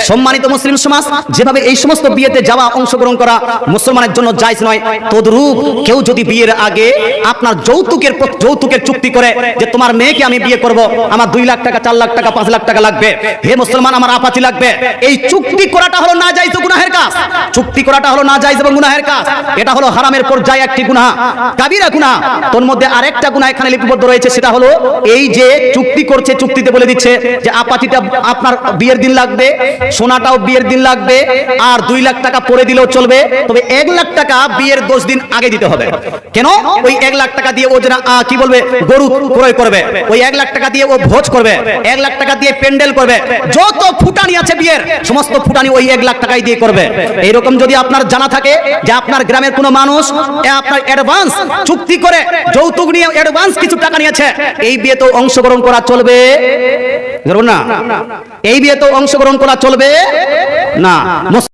সম্মানিত মুসলিম সমাজ, যেভাবে এই সমস্ত বিয়েতে যাওয়া অংশগ্রহণ করা মুসলমানের জন্য জায়েজ নয়, তদ্রূপ কেউ যদি বিয়ের আগে আপনার যৌতুকের চুক্তি করে যে তোমার মেয়েকে আমি বিয়ে করব, আমার 2 লাখ টাকা 4 লাখ টাকা 5 লাখ টাকা লাগবে, হে মুসলমান আমার আপাতি লাগবে, এই চুক্তি করাটা হলো নাজায়েজ ও গুনাহের কাজ। চুক্তি করাটা হলো নাজায়েজ এবং গুনাহের কাজ। এটা হলো হারামের পর্যায়ে একটি গুনাহ, কাবীরা গুনাহ। তোর মধ্যে আরেকটা গুনাহ এখানে লিপিবদ্ধ রয়েছে, সেটা হলো এই যে চুক্তি করছে, চুক্তিতে বলে দিচ্ছে যে আপাতিটা আপনার বিয়ের দিন লাগবে, সোনাটাও বিয়ের দিন লাগবে, আর 2 লাখ টাকা পরে দিলেও চলবে, তবে 1 লাখ টাকা বিয়ের 10 দিন আগে দিতে হবে। কেন? ওই 1 লাখ টাকা দিয়ে ও যেটা কি বলবে, গরু ক্রয় করবে, ওই 1 লাখ টাকা দিয়ে ও ভোজ করবে, 1 লাখ টাকা দিয়ে প্যান্ডেল করবে, যত ফুটানি আছে বিয়ের সমস্ত ফুটানি ওই 1 লাখ টাকাই দিয়ে করবে। এইরকম যদি আপনার জানা থাকে যে আপনার গ্রামের কোনো মানুষ আপনার অ্যাডভান্স চুক্তি করে যৌতুক নিয়ে অ্যাডভান্স কিছু টাকা নিয়েছে, এই বিয়েতেও অংশগ্রহণ করা চলবে না, এই বিয়েতেও অংশগ্রহণ করা চলবে না।